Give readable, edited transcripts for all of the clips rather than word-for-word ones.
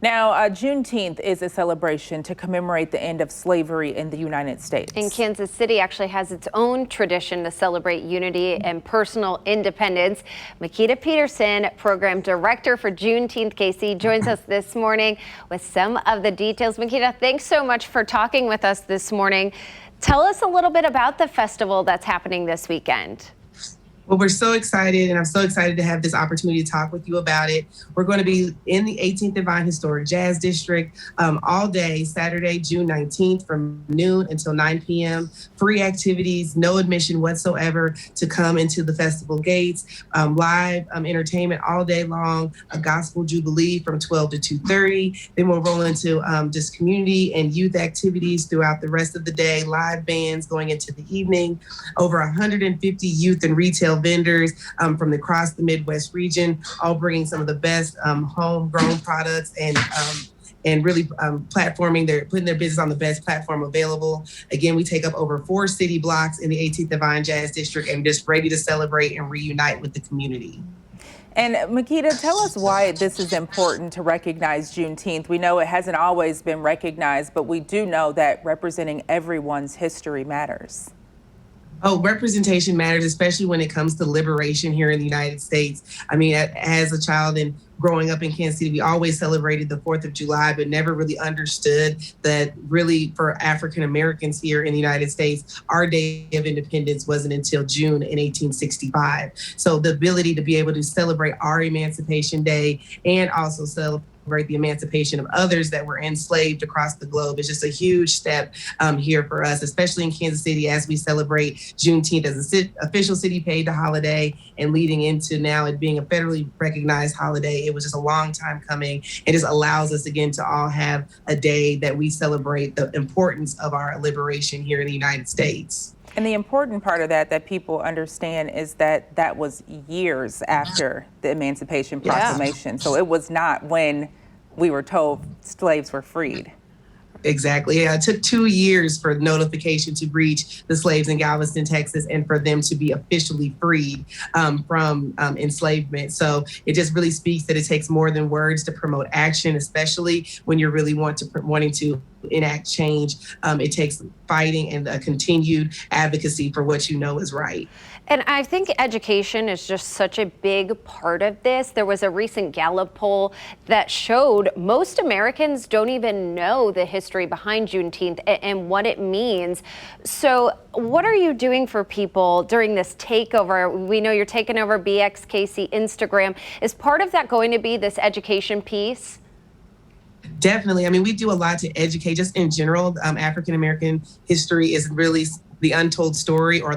Now, Juneteenth is a celebration to commemorate the end of slavery in the United States. And Kansas City actually has its own tradition to celebrate unity and personal independence. Makeda Peterson, Program Director for JuneteenthKC, joins us this morning with some of the details. Makeda, thanks so much for talking with us this morning. Tell us a little bit about the festival that's happening this weekend. Well, we're so excited, and I'm so excited to have this opportunity to talk with you about it. We're going to be in the 18th Divine Historic Jazz District all day, Saturday, June 19th from noon until 9 p.m. Free activities, no admission whatsoever to come into the festival gates. Live entertainment all day long, a gospel jubilee from 12 to 2:30. Then we'll roll into just community and youth activities throughout the rest of the day, live bands going into the evening, over 150 youth and retail vendors from across the Midwest region, all bringing some of the best homegrown products and really platforming, putting their business on the best platform available. Again, we take up over 4 city blocks in the 18th Divine Jazz District and just ready to celebrate and reunite with the community. And Makeda, tell us why this is important to recognize Juneteenth. We know it hasn't always been recognized, but we do know that representing everyone's history matters. Oh, representation matters, especially when it comes to liberation here in the United States. I mean, as a child and growing up in Kansas City, we always celebrated the 4th of July, but never really understood that really for African Americans here in the United States, our day of independence wasn't until June in 1865. So the ability to be able to celebrate our Emancipation Day and also celebrate the emancipation of others that were enslaved across the globe is just a huge step here for us, especially in Kansas City as we celebrate Juneteenth as an official city paid holiday and leading into now it being a federally recognized holiday. It was just a long time coming. It just allows us again to all have a day that we celebrate the importance of our liberation here in the United States. And the important part of that people understand is that that was years after the Emancipation Proclamation. So it was not when we were told slaves were freed. Exactly. Yeah, it took 2 years for notification to reach the slaves in Galveston, Texas, and for them to be officially freed from enslavement. So it just really speaks that it takes more than words to promote action, especially when you're really wanting to enact change. It takes fighting and a continued advocacy for what you know is right. And I think education is just such a big part of this. There was a recent Gallup poll that showed most Americans don't even know the history behind Juneteenth and what it means. So what are you doing for people during this takeover? We know you're taking over BXKC Instagram. Is part of that going to be this education piece? Definitely. I mean, we do a lot to educate just in general. African-American history is really the untold story or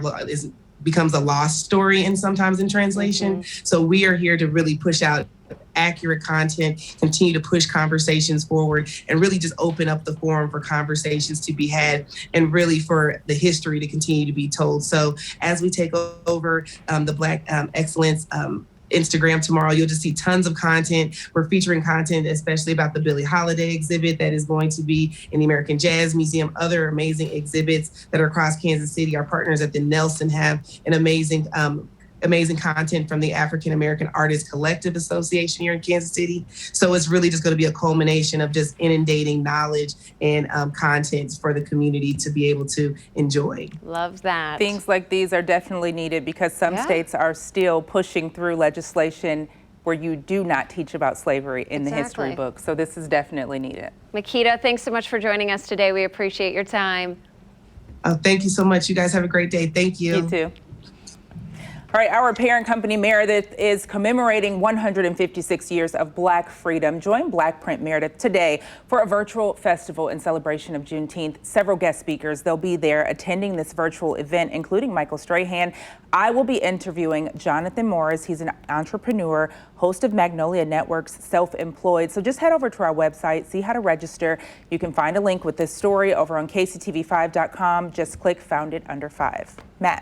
becomes a lost story and sometimes in translation. Mm-hmm. So we are here to really push out accurate content, continue to push conversations forward, and really just open up the forum for conversations to be had and really for the history to continue to be told. So as we take over the Black Excellence Instagram tomorrow, you'll just see tons of content. We're featuring content, especially about the Billie Holiday exhibit that is going to be in the American Jazz Museum, other amazing exhibits that are across Kansas City. Our partners at the Nelson have an amazing content from the African American Artists Collective Association here in Kansas City. So it's really just going to be a culmination of just inundating knowledge and content for the community to be able to enjoy. Love that. Things like these are definitely needed because some states are still pushing through legislation where you do not teach about slavery in the history book. So this is definitely needed. Makeda, thanks so much for joining us today. We appreciate your time. Thank you so much. You guys have a great day. Thank you. You too. All right, our parent company Meredith is commemorating 156 years of Black freedom. Join Black Print Meredith today for a virtual festival in celebration of Juneteenth. Several guest speakers, they'll be there attending this virtual event, including Michael Strahan. I will be interviewing Jonathan Morris. He's an entrepreneur, host of Magnolia Network's Self-Employed. So just head over to our website, see how to register. You can find a link with this story over on KCTV5.com. Just click Found It Under 5. Matt.